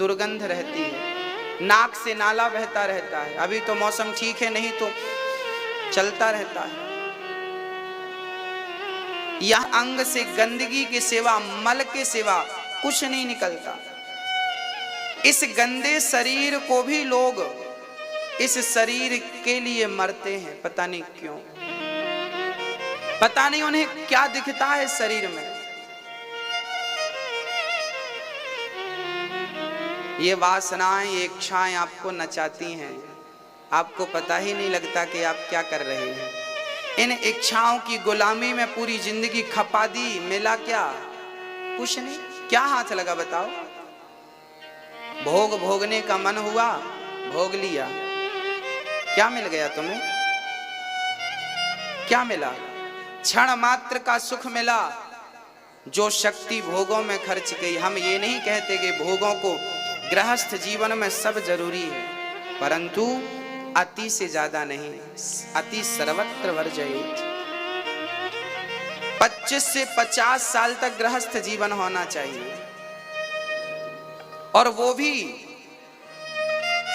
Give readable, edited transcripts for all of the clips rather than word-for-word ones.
दुर्गंध रहती है, नाक से नाला बहता रहता है। अभी तो मौसम ठीक है, नहीं तो चलता रहता है। यह अंग से गंदगी के सिवा, मल के सिवा कुछ नहीं निकलता। इस गंदे शरीर को भी लोग इस शरीर के लिए मरते हैं, पता नहीं क्यों, पता नहीं उन्हें क्या दिखता है शरीर में। ये वासनाएं, ये इच्छाएं आपको नचाती हैं, आपको पता ही नहीं लगता कि आप क्या कर रहे हैं। इन इच्छाओं की गुलामी में पूरी जिंदगी खपा दी, मिला क्या? कुछ नहीं। क्या हाथ लगा बताओ? भोग भोगने का मन हुआ, भोग लिया, क्या मिल गया तुम्हें? क्या मिला? क्षण मात्र का सुख मिला, जो शक्ति भोगों में खर्च गई। हम ये नहीं कहते कि भोगों को गृहस्थ जीवन में सब जरूरी है, परंतु अति से ज्यादा नहीं। अति सर्वत्र वर्जयेत्। 25 से 50 साल तक गृहस्थ जीवन होना चाहिए, और वो भी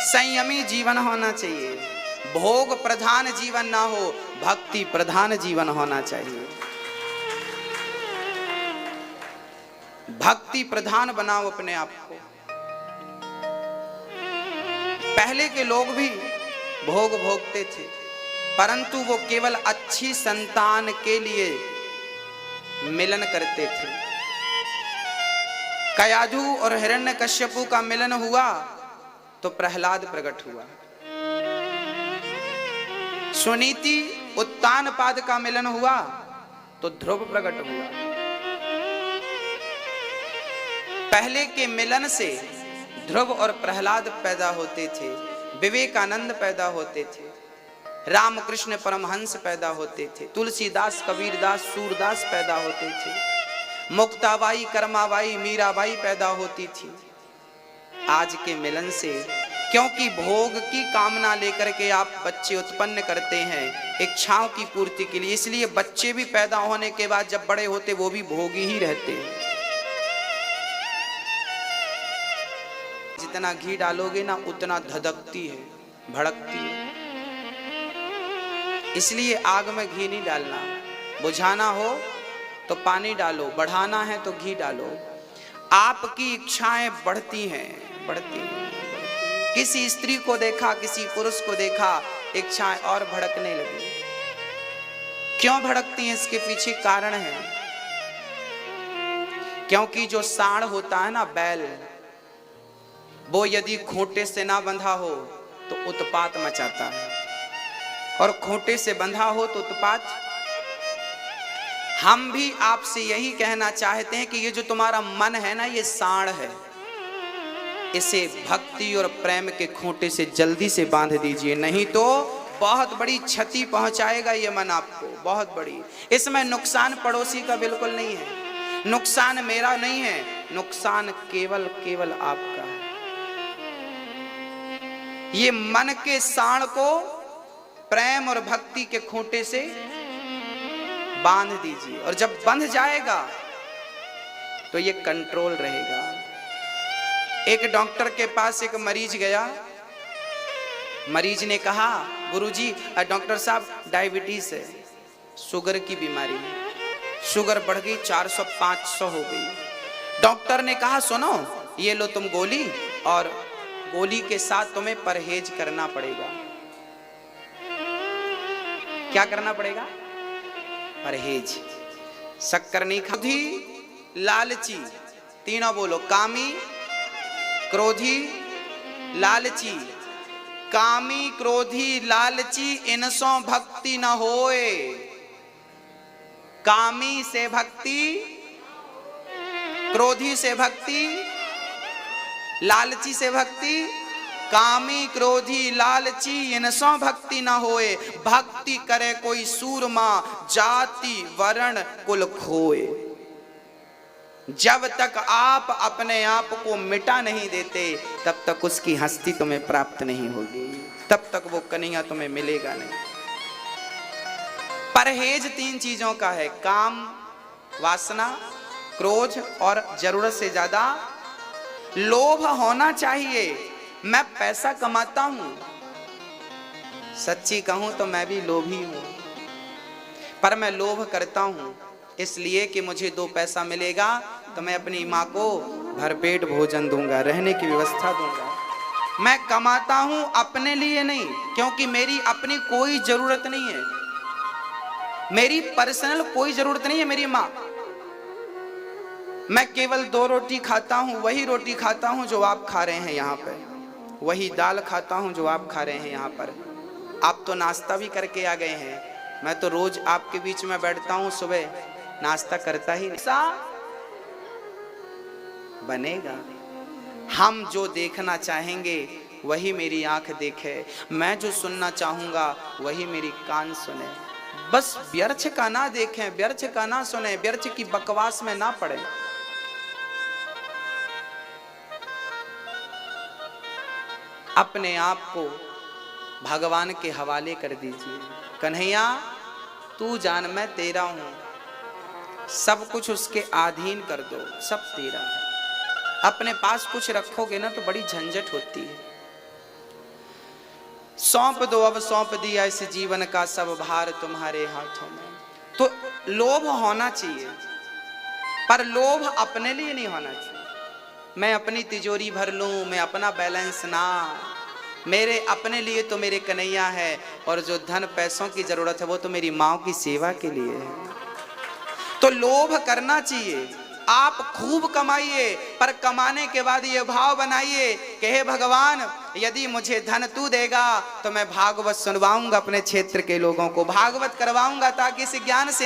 संयमी जीवन होना चाहिए। भोग प्रधान जीवन ना हो, भक्ति प्रधान जीवन होना चाहिए। भक्ति प्रधान बनाओ अपने आप को। पहले के लोग भी भोग भोगते थे, परंतु वो केवल अच्छी संतान के लिए मिलन करते थे। कयाधु और हिरण्यकश्यपु का मिलन हुआ तो प्रहलाद प्रकट हुआ। सुनीति उत्तानपाद का मिलन हुआ तो ध्रुव प्रकट हुआ। पहले के मिलन से ध्रुव और प्रहलाद पैदा होते थे, विवेकानंद पैदा होते थे, रामकृष्ण परमहंस पैदा होते थे, तुलसीदास, कबीरदास, सूरदास पैदा होते थे, मुक्ताबाई, कर्माबाई, मीराबाई पैदा होती थी। आज के मिलन से, क्योंकि भोग की कामना लेकर के आप बच्चे उत्पन्न करते हैं इच्छाओं की पूर्ति के लिए, इसलिए बच्चे भी पैदा होने के बाद जब बड़े होते वो भी भोगी ही रहते हैं। जितना घी डालोगे ना उतना धधकती है, भड़कती है। इसलिए आग में घी नहीं डालना। बुझाना हो तो पानी डालो, बढ़ाना है तो घी डालो। आपकी इच्छाएं बढ़ती हैं, बढ़ती हैं। किसी स्त्री को देखा, किसी पुरुष को देखा, इच्छाएं और भड़कने लगी। क्यों भड़कती हैं? इसके पीछे कारण है। क्योंकि जो सांड होता है ना, बैल, वो यदि खूंटे से ना बंधा हो तो उत्पात मचाता है, और खूंटे से बंधा हो तो उत्पात। हम भी आपसे यही कहना चाहते हैं कि ये जो तुम्हारा मन है ना, ये सांड है, इसे भक्ति और प्रेम के खूंटे से जल्दी से बांध दीजिए, नहीं तो बहुत बड़ी क्षति पहुंचाएगा ये मन आपको, बहुत बड़ी। इसमें नुकसान पड़ोसी का बिल्कुल नहीं है, नुकसान मेरा नहीं है, नुकसान केवल केवल आपका है। ये मन के सांड को प्रेम और भक्ति के खूंटे से बांध दीजिए, और जब बंध जाएगा तो ये कंट्रोल रहेगा। एक डॉक्टर के पास एक मरीज गया। मरीज ने कहा, गुरुजी, डॉक्टर साहब, डायबिटीज है, शुगर की बीमारी है, शुगर बढ़ गई, 400-500 हो गई। डॉक्टर ने कहा, सुनो, ये लो तुम गोली, और गोली के साथ तुम्हें परहेज करना पड़ेगा। क्या करना पड़ेगा? परहेज। शक्कर नहीं खाओ। लालची, तीनों बोलो, कामी, क्रोधी, लालची। कामी, क्रोधी, लालची, इनसों भक्ति न होए। कामी से भक्ति, क्रोधी से भक्ति, लालची से भक्ति, कामी, क्रोधी, लालची, इनसों भक्ति न होए। भक्ति करे कोई सूरमा, जाति वर्ण कुल खोए। जब तक आप अपने आप को मिटा नहीं देते, तब तक उसकी हस्ती तुम्हें प्राप्त नहीं होगी, तब तक वो कन्हैया तुम्हें मिलेगा नहीं। परहेज 3 चीजों का है, काम, वासना, क्रोध और जरूरत से ज्यादा लोभ होना चाहिए। मैं पैसा कमाता हूं, सच्ची कहूं तो मैं भी लोभी हूं, पर मैं लोभ करता हूं इसलिए कि मुझे 2 पैसा मिलेगा तो मैं अपनी माँ को भरपेट भोजन दूंगा, रहने की व्यवस्था दूंगा। मैं कमाता हूं अपने लिए नहीं, क्योंकि मेरी अपनी कोई जरूरत नहीं है, मेरी पर्सनल कोई जरूरत नहीं है मेरी माँ। मैं केवल 2 रोटी खाता हूं, वही रोटी खाता हूं जो आप खा रहे हैं यहाँ पे, वही दाल खाता हूं जो आप खा रहे हैं यहाँ पर। आप तो नाश्ता भी करके आ गए हैं, मैं तो रोज आपके बीच में बैठता हूं, सुबह नाश्ता करता ही नहीं। बनेगा, हम जो देखना चाहेंगे वही मेरी आंख देखे, मैं जो सुनना चाहूंगा वही मेरी कान सुने। बस व्यर्थ का ना देखें, व्यर्थ का ना सुने, व्यर्थ की बकवास में ना पड़े। अपने आप को भगवान के हवाले कर दीजिए। कन्हैया तू जान मैं तेरा हूं, सब कुछ उसके अधीन कर दो, सब तेरा है। अपने पास कुछ रखोगे ना तो बड़ी झंझट होती है। सौंप दो अब सौंप दिया इस जीवन का सब भार तुम्हारे हाथों में। तो लोभ होना चाहिए, पर लोभ अपने लिए नहीं होना चाहिए। मैं अपनी तिजोरी भर लूं, मैं अपना बैलेंस ना, मेरे अपने लिए तो मेरे कन्हैया है, और जो धन पैसों की जरूरत है वो तो मेरी माँ की सेवा के लिए है। तो लोभ करना चाहिए। आप खूब कमाइए, पर कमाने के बाद ये भाव बनाइए कि हे भगवान, यदि मुझे धन तू देगा तो मैं भागवत सुनवाऊंगा अपने क्षेत्र के लोगों को, भागवत करवाऊंगा, ताकि इस ज्ञान से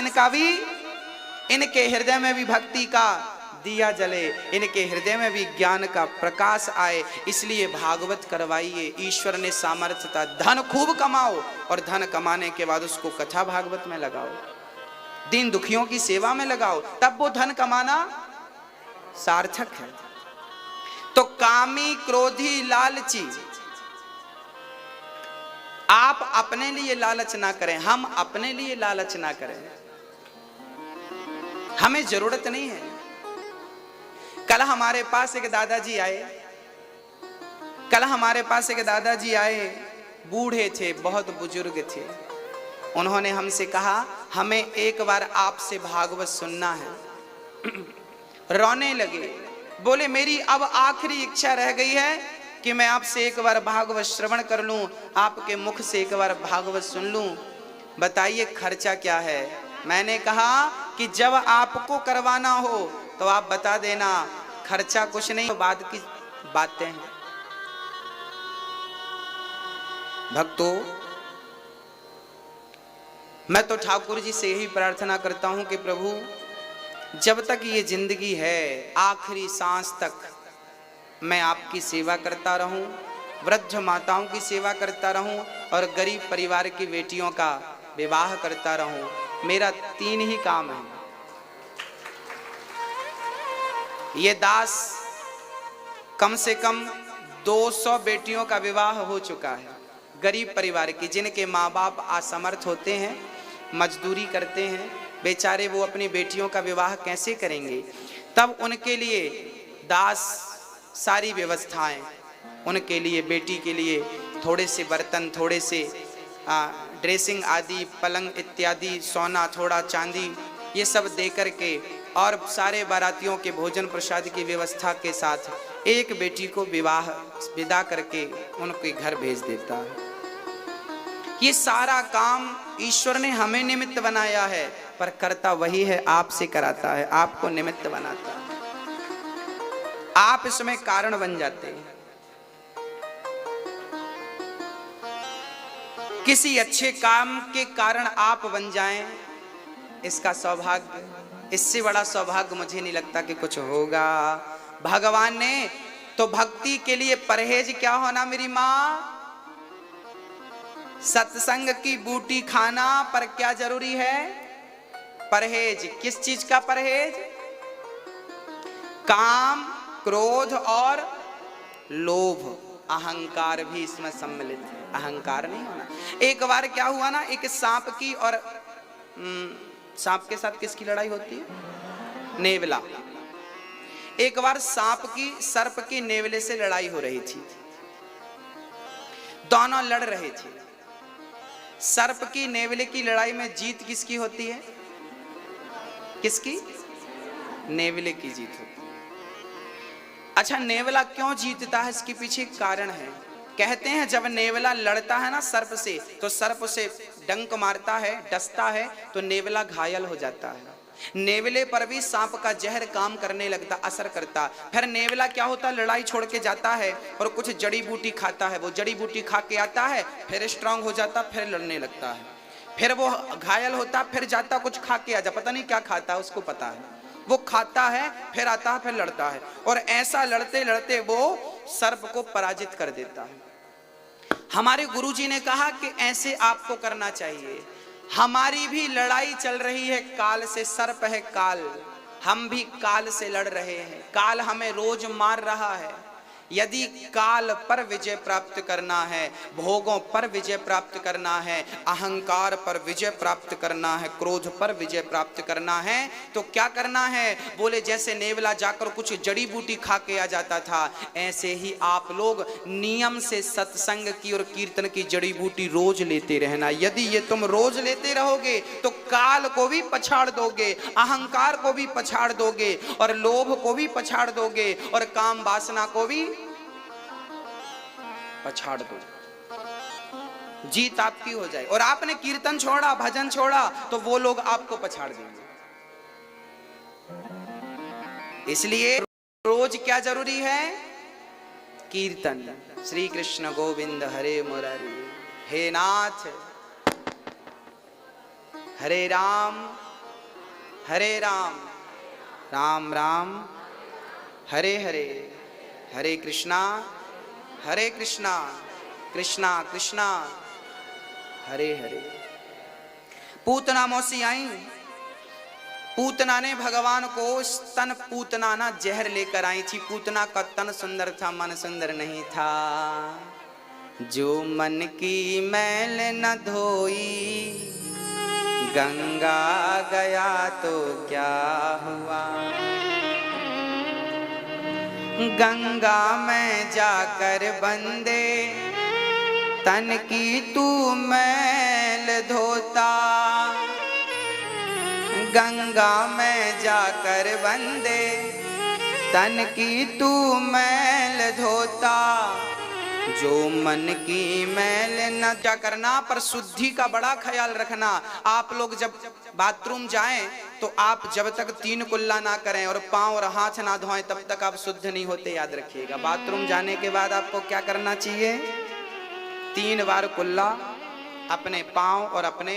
इनके हृदय में भी भक्ति का दिया जले, इनके हृदय में भी ज्ञान का प्रकाश आए। इसलिए भागवत करवाइए। ईश्वर ने सामर्थ्य था, धन खूब कमाओ और धन कमाने के बाद उसको कथा भागवत में लगाओ, दीन दुखियों की सेवा में लगाओ, तब वो धन कमाना सार्थक है। तो कामी क्रोधी लालची, आप अपने लिए लालच ना करें, हम अपने लिए लालच ना करें, हमें जरूरत नहीं है। कल हमारे पास एक दादाजी आए, बूढ़े थे, बहुत बुजुर्ग थे। उन्होंने हमसे कहा हमें एक बार आपसे भागवत सुनना है। रोने लगे, बोले मेरी अब आखिरी इच्छा रह गई है कि मैं आपसे एक बार भागवत श्रवण कर लूं, आपके मुख से एक बार भागवत सुन लूं, बताइए खर्चा क्या है। मैंने कहा कि जब आपको करवाना हो तो आप बता देना, खर्चा कुछ नहीं, बाद की बातें हैं। भक्तों, मैं तो ठाकुर जी से यही प्रार्थना करता हूं कि प्रभु जब तक ये जिंदगी है, आखिरी सांस तक मैं आपकी सेवा करता रहूं, वृद्ध माताओं की सेवा करता रहूं और गरीब परिवार की बेटियों का विवाह करता रहूं। मेरा 3 ही काम है। ये दास कम से कम 200 बेटियों का विवाह हो चुका है, गरीब परिवार की, जिनके माँ बाप असमर्थ होते हैं, मजदूरी करते हैं, बेचारे वो अपनी बेटियों का विवाह कैसे करेंगे। तब उनके लिए दास सारी व्यवस्थाएं, उनके लिए, बेटी के लिए थोड़े से बर्तन, थोड़े से ड्रेसिंग आदि, पलंग इत्यादि, सोना, थोड़ा चांदी, ये सब दे करके और सारे बारातियों के भोजन प्रसाद की व्यवस्था के साथ एक बेटी को विदा करके उनके घर भेज देता है। ये सारा काम ईश्वर ने हमें निमित्त बनाया है, पर करता वही है, आपसे कराता है, आपको निमित्त बनाता है। आप इसमें कारण बन जाते हैं। किसी अच्छे काम के कारण आप बन जाएं, इसका सौभाग्य, इससे बड़ा सौभाग्य मुझे नहीं लगता कि कुछ होगा। भगवान ने तो भक्ति के लिए परहेज क्या होना मेरी माँ, सत्संग की बूटी खाना, पर क्या जरूरी है, परहेज। किस चीज का परहेज? काम, क्रोध और लोभ, अहंकार भी इसमें सम्मिलित है। अहंकार नहीं होना। एक बार क्या हुआ ना, एक सांप की और सांप के साथ किसकी लड़ाई होती है? नेवला। एक बार सर्प की नेवले से लड़ाई हो रही थी। दोनों लड़ रहे थे। सर्प की नेवले की लड़ाई में जीत किसकी होती है? किसकी? नेवले की जीत होती है। अच्छा, नेवला क्यों जीतता है? इसके पीछे एक कारण है। कहते हैं जब नेवला लड़ता है ना सर्प से, तो सर्प उसे डंक मारता है, डसता है, तो नेवला घायल हो जाता है। नेवले पर भी सांप का जहर काम करने लगता, असर करता। फिर नेवला क्या होता, लड़ाई छोड़ के जाता है और कुछ जड़ी बूटी खाता है। वो जड़ी बूटी खा के आता है, फिर स्ट्रांग हो जाता, फिर लड़ने लगता है। फिर वो घायल होता, फिर जाता कुछ खा के आ जा, पता नहीं क्या खाता है, उसको पता है। वो खाता है, फिर आता है, फिर लड़ता है, और ऐसा लड़ते लड़ते वो सर्प को पराजित कर देता है। हमारे गुरुजी ने कहा कि ऐसे आपको करना चाहिए। हमारी भी लड़ाई चल रही है काल से, सर्प है काल, हम भी काल से लड़ रहे हैं। काल हमें रोज मार रहा है। यदि काल पर विजय प्राप्त करना है, भोगों पर विजय प्राप्त करना है, अहंकार पर विजय प्राप्त करना है, क्रोध पर विजय प्राप्त करना है, तो क्या करना है? बोले जैसे नेवला जाकर कुछ जड़ी बूटी खा के आ जाता था, ऐसे ही आप लोग नियम से सत्संग की और कीर्तन की जड़ी बूटी रोज लेते रहना। यदि ये तुम रोज लेते रहोगे तो काल को भी पछाड़ दोगे, अहंकार को भी पछाड़ दोगे, और लोभ को भी पछाड़ दोगे, और काम वासना को भी पछाड़ दो। जीत आपकी हो जाए। और आपने कीर्तन छोड़ा, भजन छोड़ा, तो वो लोग आपको पछाड़ देंगे। इसलिए रोज क्या जरूरी है? कीर्तन। श्री कृष्ण गोविंद हरे मुरारी, हे नाथ हरे राम राम राम हरे हरे, हरे कृष्णा कृष्णा कृष्णा हरे हरे। पूतना मौसी आई। पूतना ने भगवान को स्तन पूतना ना जहर लेकर आई थी। पूतना का तन सुंदर था, मन सुंदर नहीं था। जो मन की मैल न धोई, गंगा गया तो क्या हुआ। गंगा में जाकर बंदे तन की तू मैल धोता। गंगा में जाकर बंदे तन की तू मैल धोता। जो मन की मैल न क्या करना, पर शुद्धि का बड़ा ख्याल रखना। आप लोग जब बाथरूम जाएं तो आप जब तक 3 कुल्ला ना करें और पांव और हाथ ना धोएं तब तक आप शुद्ध नहीं होते, याद रखिएगा। बाथरूम जाने के बाद आपको क्या करना चाहिए? 3 बार कुल्ला अपने पांव और अपने।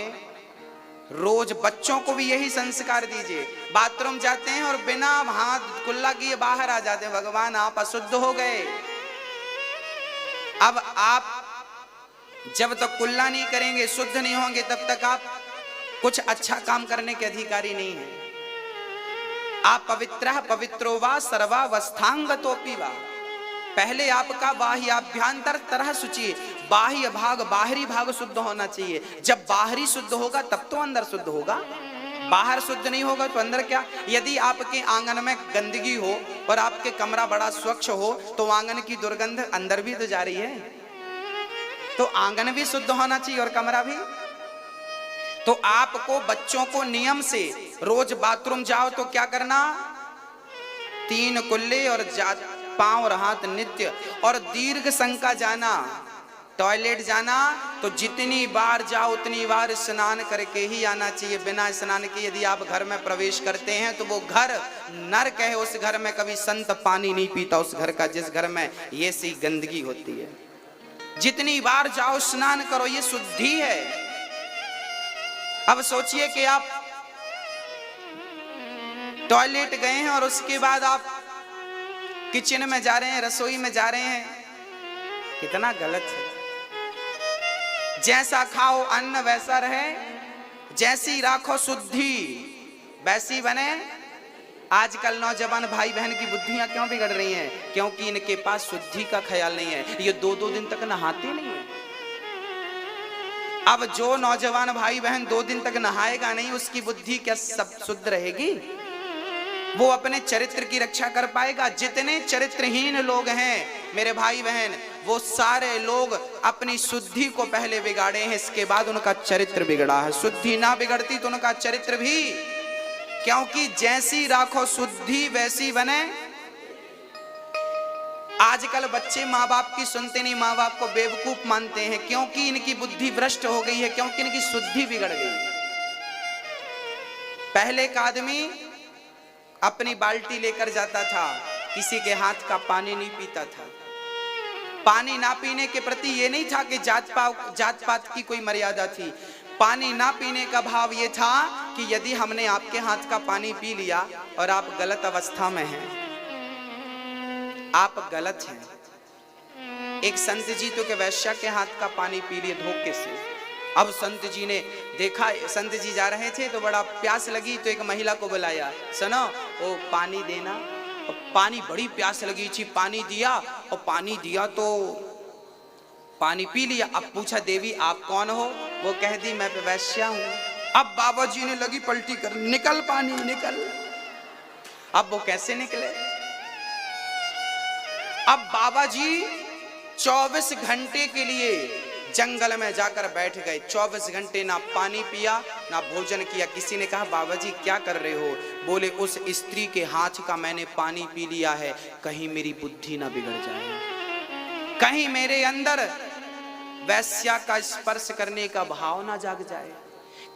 रोज बच्चों को भी यही संस्कार दीजिए। बाथरूम जाते हैं और बिना हाथ कुल्ला किए बाहर आ जाते हैं, भगवान आप अशुद्ध हो गए। अब आप जब तक कुल्ला नहीं करेंगे, शुद्ध नहीं होंगे, तब तक आप कुछ अच्छा काम करने के अधिकारी नहीं हैं। आप पवित्रः पवित्रो वा सर्वावस्थांगतोपि वा। पहले आपका बाह्याभ्यंतर तरह शुचि, बाह्य भाग बाहरी भाग शुद्ध होना चाहिए। जब बाहरी शुद्ध होगा तब तो अंदर शुद्ध होगा। बाहर शुद्ध नहीं होगा तो अंदर क्या? यदि आपके आंगन में गंदगी हो और आपके कमरा बड़ा स्वच्छ हो तो आंगन की दुर्गंध अंदर भी तो जा रही है। तो आंगन भी शुद्ध होना चाहिए और कमरा भी। तो आपको बच्चों को नियम से रोज बाथरूम जाओ तो क्या करना? 3 कुल्ले और पांव और हाथ नित्य। और दीर्घ संका जाना, टॉयलेट जाना तो जितनी बार जाओ उतनी बार स्नान करके ही आना चाहिए। बिना स्नान के यदि आप घर में प्रवेश करते हैं तो वो घर नरक है। उस घर में कभी संत पानी नहीं पीता, उस घर का, जिस घर में ये सी गंदगी होती है। जितनी बार जाओ स्नान करो, ये शुद्धि है। अब सोचिए कि आप टॉयलेट गए हैं और उसके बाद आप किचन में जा रहे हैं, रसोई में जा रहे हैं, कितना गलत है। जैसा खाओ अन्न वैसा रहे, जैसी राखो शुद्धि वैसी बने। आजकल नौजवान भाई बहन की बुद्धियां क्यों बिगड़ रही हैं? क्योंकि इनके पास शुद्धि का ख्याल नहीं है। ये 2-2 दिन तक नहाते नहीं है। अब जो नौजवान भाई बहन 2 दिन तक नहाएगा नहीं, उसकी बुद्धि क्या सब शुद्ध रहेगी? वो अपने चरित्र की रक्षा कर पाएगा। जितने चरित्रहीन लोग हैं मेरे भाई बहन, वो सारे लोग अपनी शुद्धि को पहले बिगाड़े हैं, इसके बाद उनका चरित्र बिगड़ा है। शुद्धि ना बिगड़ती तो उनका चरित्र भी, क्योंकि जैसी राखो शुद्धि वैसी बने। आजकल बच्चे माँ बाप की सुनते नहीं, माँ बाप को बेवकूफ मानते हैं, क्योंकि इनकी बुद्धि भ्रष्ट हो गई है, क्योंकि इनकी शुद्धि बिगड़ गई। पहले का आदमी अपनी बाल्टी लेकर जाता था, किसी के हाथ का पानी नहीं पीता था। पानी ना पीने के प्रति ये नहीं था कि जात पात की कोई मर्यादा थी। पानी ना पीने का भाव ये था कि यदि हमने आपके हाथ का पानी पी लिया और आप गलत अवस्था में हैं, आप गलत हैं। एक संत जी तो के वैश्या के हाथ का पानी पी लिए धोखे से। अब संत जी ने देखा, संत जी जा रहे थे तो बड़ा प्यास लगी, तो एक महिला को बुलाया, सुनो वो पानी देना। और पानी, बड़ी प्यास लगी थी, पानी दिया, और पानी दिया तो पानी पी लिया। अब पूछा, देवी आप कौन हो? वो कह दी मैं वैश्या हूं। अब बाबा जी ने लगी पलटी कर, निकल पानी निकल। अब वो कैसे निकले? अब बाबा जी 24 घंटे के लिए जंगल में जाकर बैठ गए। 24 घंटे ना पानी पिया ना भोजन किया। किसी ने कहा, बाबा जी क्या कर रहे हो? बोले, उस स्त्री के हाथ का मैंने पानी पी लिया है, कहीं मेरी बुद्धि ना बिगड़ जाए, कहीं मेरे अंदर वैश्या का स्पर्श करने का भाव ना जाग जाए,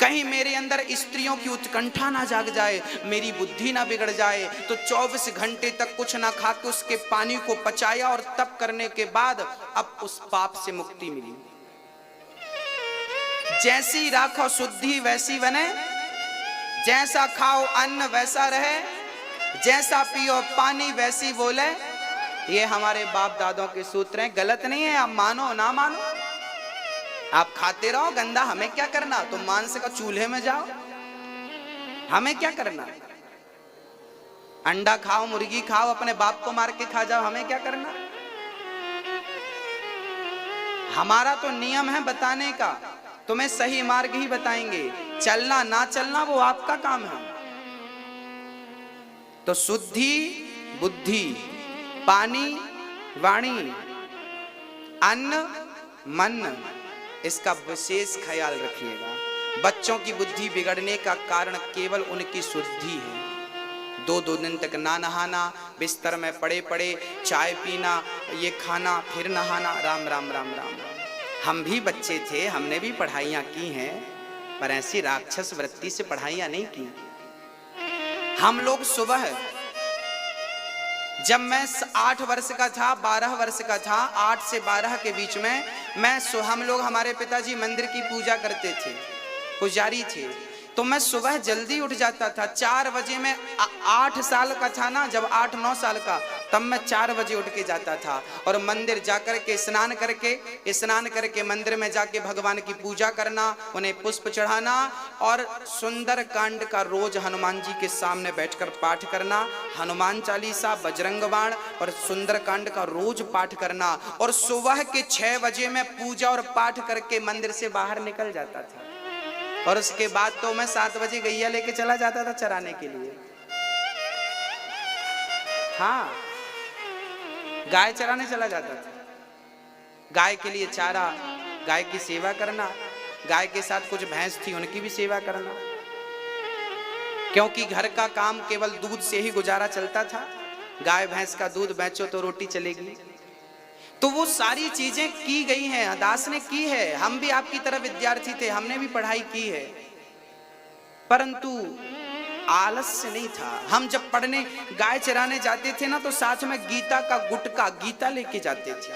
कहीं मेरे अंदर स्त्रियों की उत्कंठा ना जाग जाए, मेरी बुद्धि ना बिगड़ जाए। तो 24 घंटे तक कुछ ना खा के उसके पानी को पचाया, और तप करने के बाद अब उस पाप से मुक्ति मिली। जैसी राखो शुद्धि वैसी बने, जैसा खाओ अन्न वैसा रहे, जैसा पियो पानी वैसी बोले। ये हमारे बाप दादों के सूत्र हैं, गलत नहीं है। आप मानो ना मानो, आप खाते रहो गंदा, हमें क्या करना? तुम मांस का चूल्हे में जाओ, हमें क्या करना? अंडा खाओ, मुर्गी खाओ, अपने बाप को मार के खा जाओ, हमें क्या करना? हमारा तो नियम है बताने का, तुम्हें सही मार्ग ही बताएंगे, चलना ना चलना वो आपका काम है। तो शुद्धि, बुद्धि, पानी, वाणी, अन्न, मन, इसका विशेष ख्याल रखिएगा। बच्चों की बुद्धि बिगड़ने का कारण केवल उनकी शुद्धि है। 2-2 दिन तक ना नहाना, बिस्तर में पड़े पड़े चाय पीना, ये खाना, फिर नहाना। राम राम राम राम राम। हम भी बच्चे थे, हमने भी पढ़ाइयाँ की हैं, पर ऐसी राक्षस वृत्ति से पढ़ाइयाँ नहीं की। हम लोग सुबह, जब मैं 8 वर्ष का था, 12 वर्ष का था, 8 से 12 के बीच में हम लोग, हमारे पिताजी मंदिर की पूजा करते थे, पुजारी थे, तो मैं सुबह जल्दी उठ जाता था। 4 बजे में 8 साल का था ना, जब 8-9 साल का, तब मैं 4 बजे उठ के जाता था, और मंदिर जाकर के स्नान करके मंदिर में जाके भगवान की पूजा करना, उन्हें पुष्प चढ़ाना, और सुंदर कांड का रोज हनुमान जी के सामने बैठकर पाठ करना। हनुमान चालीसा, बजरंग बाण और सुंदर कांड का रोज पाठ करना, और सुबह के 6 बजे में पूजा और पाठ करके मंदिर से बाहर निकल जाता था। और उसके बाद तो मैं 7 बजे गैया लेके चला जाता था चराने के लिए। हाँ, गाय चराने चला जाता था। गाय के लिए चारा, गाय की सेवा करना, गाय के साथ कुछ भैंस थी उनकी भी सेवा करना, क्योंकि घर का काम केवल दूध से ही गुजारा चलता था। गाय भैंस का दूध बेचो तो रोटी चलेगी। तो वो सारी चीजें की गई हैं, दास ने की है। हम भी आपकी तरह विद्यार्थी थे, हमने भी पढ़ाई की है, परंतु आलस्य नहीं था। हम जब पढ़ने गाय चराने जाते थे ना, तो साथ में गीता का गुटका, गीता लेके जाते थे,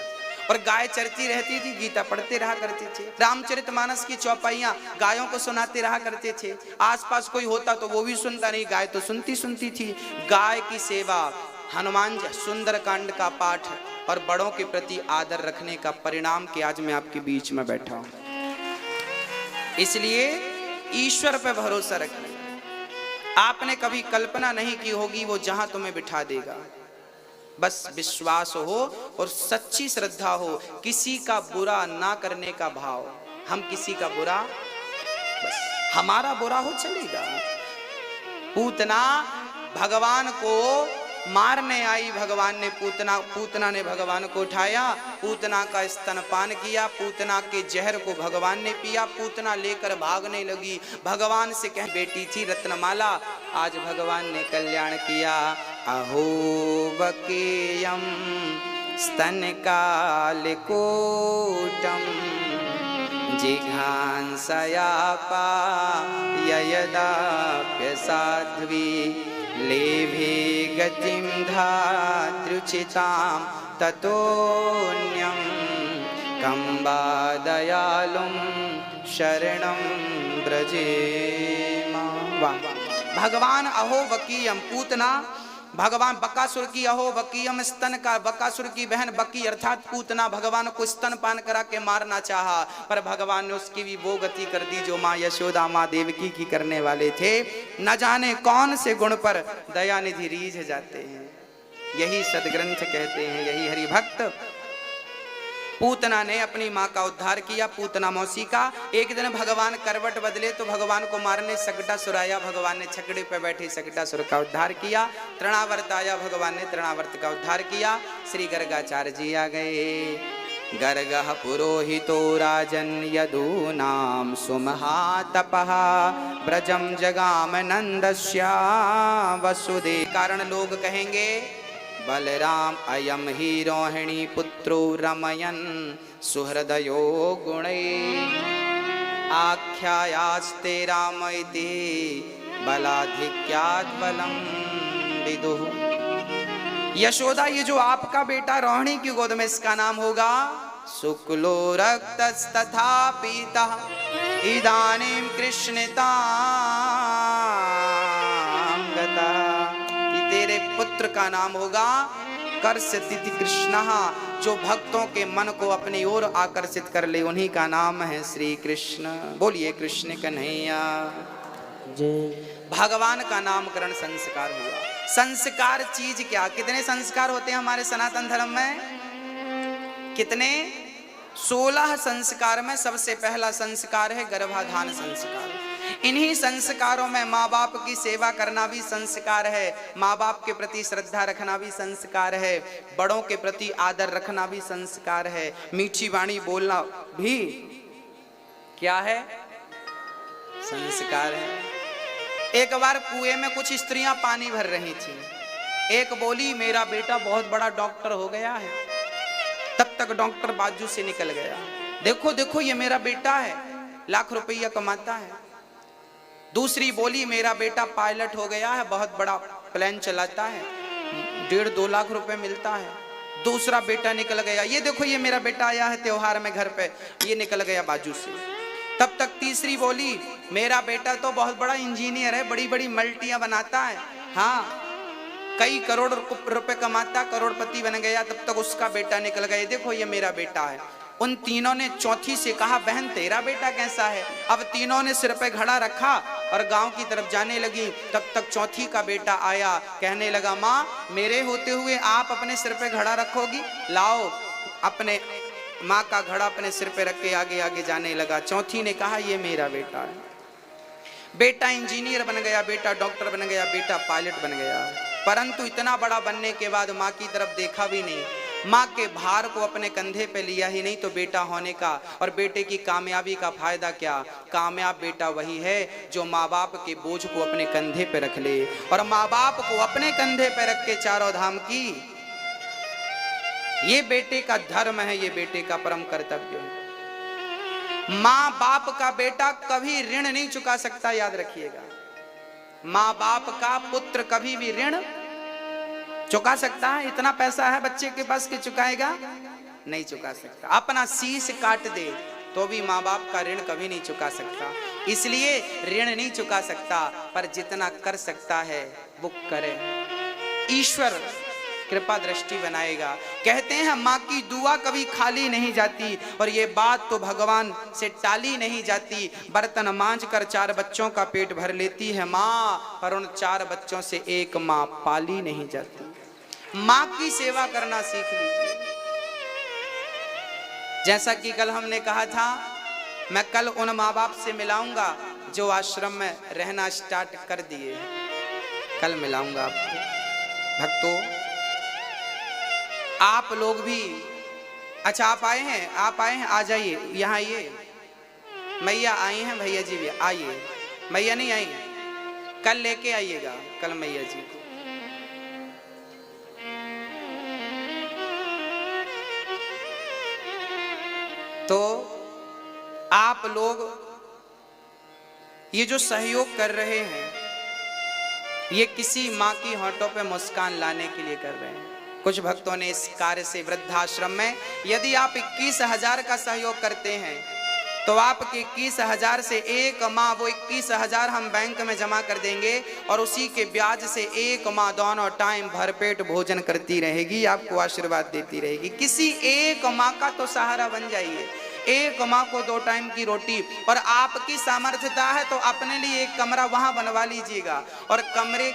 और गाय चरती रहती थी, गीता पढ़ते रहा करते थे। रामचरितमानस की चौपाइयां गायों को सुनाते रहा करते थे। आसपास कोई होता तो वो भी सुनता नहीं, गाय तो सुनती थी। गाय की सेवा, हनुमान जी सुंदर कांड का पाठ, और बड़ों के प्रति आदर रखने का परिणाम कि आज मैं आपके बीच में बैठा हूं। इसलिए ईश्वर पे भरोसा रखिए। आपने कभी कल्पना नहीं की होगी वो जहां तुम्हें बिठा देगा। बस विश्वास हो और सच्ची श्रद्धा हो, किसी का बुरा ना करने का भाव। हम किसी का बुरा, बस हमारा बुरा हो चलेगा। पूतना भगवान को मारने आई, भगवान ने पूतना ने भगवान को उठाया, पूतना का स्तनपान किया, पूतना के जहर को भगवान ने पिया, पूतना लेकर भागने लगी। भगवान से कह बेटी थी रत्नमाला, आज भगवान ने कल्याण किया। अहो बकेयम स्तनकालिकोटम जिघांसयापा ययदाप्य साध्वी लेभे गतिं धातृचितां ततोऽन्यं कम्बा दयालुं शरणं व्रजेम। भगवान अहो बकीयम, पूतना भगवान बकासुर की अहो बकीयम स्तन का, बकासुर की बहन बकी अर्थात पूतना भगवान को स्तन पान करा के मारना चाहा, पर भगवान ने उसकी भी वो गति कर दी जो माँ यशोदा माँ देवकी की करने वाले थे। न जाने कौन से गुण पर दयानिधि रीझ जाते हैं, यही सदग्रंथ कहते हैं, यही हरि भक्त। पूतना ने अपनी माँ का उद्धार किया, पूतना मौसी का। एक दिन भगवान करवट बदले तो भगवान को मारने सकटासुर आया, भगवान ने छकड़े पर बैठे सकटासुर का उद्धार किया। तृणावर्त आया, भगवान ने तृणावर्त का उद्धार किया। श्री गर्गाचार्य जी आ गए। गर्गः पुरोहितो राजन् यदूनां सुमहातपः ब्रजं जगाम नंदस्या वसुदेव। कारण लोग कहेंगे बलराम अयम ही रोहिणी पुत्रो रमयन सुहृदयो गुणै आख्यायास्ते राम इति बलाधिक्यात् बलम विदुः। यशोदा, ये जो आपका बेटा रोहिणी की गोद में, इसका नाम होगा शुक्लो रक्तस्तथा पीतः इदानीं कृष्णतां गतः। तेरे पुत्र का नाम होगा कर्षति कृष्ण, जो भक्तों के मन को अपनी ओर आकर्षित कर ले, उन्हीं का नाम है श्री कृष्ण। बोलिए कृष्ण कन्हैया जय। भगवान का नामकरण संस्कार हुआ। संस्कार चीज क्या, कितने संस्कार होते हैं हमारे सनातन धर्म में? कितने? 16 संस्कार में सबसे पहला संस्कार है गर्भाधान संस्कार। इन्हीं संस्कारों में माँ बाप की सेवा करना भी संस्कार है, माँ बाप के प्रति श्रद्धा रखना भी संस्कार है, बड़ों के प्रति आदर रखना भी संस्कार है, मीठी वाणी बोलना भी क्या है? संस्कार है। एक बार कुएं में कुछ स्त्रियां पानी भर रही थी। एक बोली मेरा बेटा बहुत बड़ा डॉक्टर हो गया है। तब तक डॉक्टर बाजू से निकल गया, देखो देखो ये मेरा बेटा है, लाख रुपया कमाता है। दूसरी बोली मेरा बेटा पायलट हो गया है, बहुत बड़ा प्लेन चलाता है, 1.5-2 लाख रुपए मिलता है। दूसरा बेटा निकल गया, ये देखो ये मेरा बेटा आया है त्योहार में घर पे, ये निकल गया बाजू से। तब तक तीसरी बोली मेरा बेटा तो बहुत बड़ा इंजीनियर है, बड़ी बड़ी मल्टियां बनाता है, हाँ कई करोड़ रुपए कमाता, करोड़पति बन गया। तब तक उसका बेटा निकल गया, देखो ये मेरा बेटा है। उन तीनों ने चौथी से कहा बहन तेरा बेटा कैसा है? अब तीनों ने सिर पे घड़ा रखा और गांव की तरफ जाने लगी। तब तक चौथी का बेटा आया, कहने लगा माँ मेरे होते हुए आप अपने सिर पे घड़ा रखोगी? लाओ। अपने माँ का घड़ा अपने सिर पे रख के आगे आगे जाने लगा। चौथी ने कहा ये मेरा बेटा है। बेटा इंजीनियर बन गया, बेटा डॉक्टर बन गया, बेटा पायलट बन गया। परंतु इतना बड़ा बनने के बाद माँ की तरफ देखा भी नहीं, माँ के भार को अपने कंधे पे लिया ही नहीं। तो बेटा होने का और बेटे की कामयाबी का फायदा क्या? कामयाब बेटा वही है जो माँ बाप के बोझ को अपने कंधे पे रख ले, और माँ बाप को अपने कंधे पे रख के चारों धाम की, ये बेटे का धर्म है, ये बेटे का परम कर्तव्य है। माँ बाप का बेटा कभी ऋण नहीं चुका सकता, याद रखिएगा। माँ बाप का पुत्र कभी भी ऋण चुका सकता है? इतना पैसा है बच्चे के पास कि चुकाएगा? नहीं चुका सकता। अपना शीश काट दे तो भी माँ बाप का ऋण कभी नहीं चुका सकता। इसलिए ऋण नहीं चुका सकता, पर जितना कर सकता है वो करे। ईश्वर कृपा दृष्टि बनाएगा। कहते हैं माँ की दुआ कभी खाली नहीं जाती, और ये बात तो भगवान से टाली नहीं जाती। बर्तन मांझ कर 4 बच्चों का पेट भर लेती है माँ, पर उन 4 बच्चों से एक माँ पाली नहीं जाती। माँ की सेवा करना सीख लीजिए। जैसा कि कल हमने कहा था, मैं कल उन माँ बाप से मिलाऊंगा जो आश्रम में रहना स्टार्ट कर दिए हैं। कल मिलाऊंगा आपको। भक्तों, आप लोग भी, अच्छा आप आए हैं, आ जाइए, यहाँ आइए। मैया आई हैं, भैया जी भी आइए। मैया नहीं आई, कल लेके आइएगा, कल मैया जी को। तो आप लोग ये जो सहयोग कर रहे हैं, ये किसी माँ की होठों पे मुस्कान लाने के लिए कर रहे हैं। कुछ भक्तों ने इस कार्य से वृद्धाश्रम में, यदि आप 21,000 का सहयोग करते हैं तो आपके 21,000 से एक माँ, वो 21,000 हम बैंक में जमा कर देंगे और उसी के ब्याज से एक माँ दोनों टाइम भरपेट भोजन करती रहेगी, आपको आशीर्वाद देती रहेगी। किसी एक माँ का तो सहारा बन जाइए। एक माँ को 2 टाइम की रोटी, और आपकी सामर्थ्यता है तो अपने लिए एक कमरा वहां बनवा लीजिएगा। और कमरे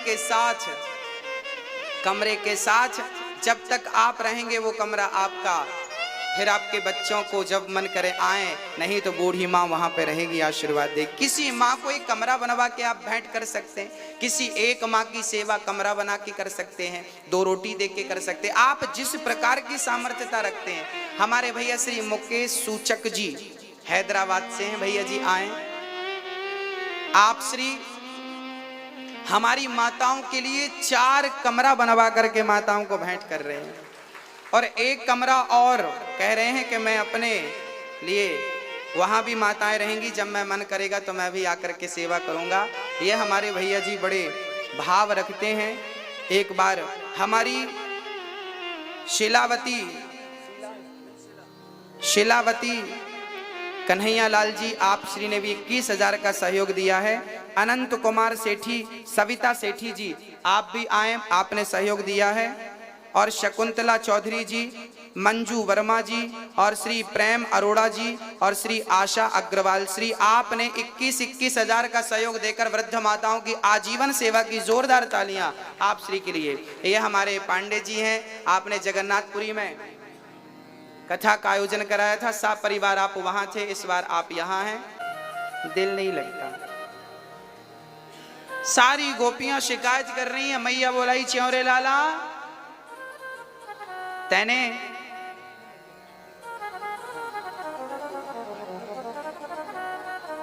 के साथ जब तक आप रहेंगे वो कमरा आपका, फिर आपके बच्चों को जब मन करे आए, नहीं तो बूढ़ी माँ वहां पे रहेगी, आशीर्वाद दे। किसी माँ को एक कमरा बनवा के आप भेंट कर सकते हैं, किसी एक माँ की सेवा कमरा बना के कर सकते हैं, 2 रोटी दे के कर सकते हैं। आप जिस प्रकार की सामर्थ्यता रखते हैं। हमारे भैया श्री मुकेश सूचक जी हैदराबाद से हैं, भैया जी आए। आप श्री हमारी माताओं के लिए 4 कमरा बनवा करके माताओं को भेंट कर रहे हैं, और 1 कमरा और कह रहे हैं कि मैं अपने लिए, वहाँ भी माताएं रहेंगी, जब मैं मन करेगा तो मैं भी आकर के सेवा करूँगा। ये हमारे भैया जी बड़े भाव रखते हैं। एक बार हमारी शिलावती कन्हैया लाल जी आप श्री ने भी 21,000 का सहयोग दिया है। अनंत कुमार सेठी, सविता सेठी जी आप भी आए, आपने सहयोग दिया है। और शकुंतला चौधरी जी, मंजू वर्मा जी, और श्री प्रेम अरोड़ा जी, और श्री आशा अग्रवाल श्री, आपने 21,000 का सहयोग देकर वृद्ध माताओं की आजीवन सेवा की जोरदार तालियां आप श्री के लिए। ये हमारे पांडे जी हैं, आपने जगन्नाथपुरी में कथा का आयोजन कराया था, सब परिवार आप वहां थे, इस बार आप यहाँ हैं, दिल नहीं लगता। सारी गोपियां शिकायत कर रही हैं, मैया बोलाई च्योरे लाला तैने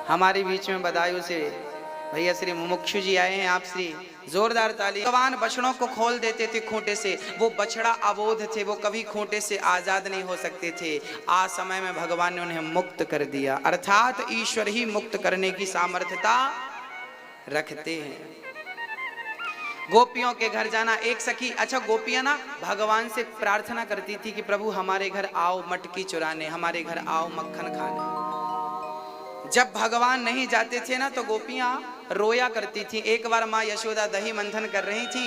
हमारे बीच में बदायूं से भैया श्री मुमुक्षु जी आए हैं, आप श्री जोरदार ताली। भगवान बछड़ों को खोल देते थे खूंटे से, वो बछड़ा अबोध थे, वो कभी खूंटे से आजाद नहीं हो सकते थे। आज समय में भगवान ने उन्हें मुक्त कर दिया, अर्थात ईश्वर ही मुक्त करने की सामर्थ्यता रखते हैं। गोपियों के घर जाना, एक सखी, अच्छा गोपियां ना भगवान से प्रार्थना करती थी कि प्रभु हमारे घर आओ मटकी चुराने, हमारे घर आओ मक्खन खाने। जब भगवान नहीं जाते थे ना तो गोपियां रोया करती थी। एक बार माँ यशोदा दही मंथन कर रही थी,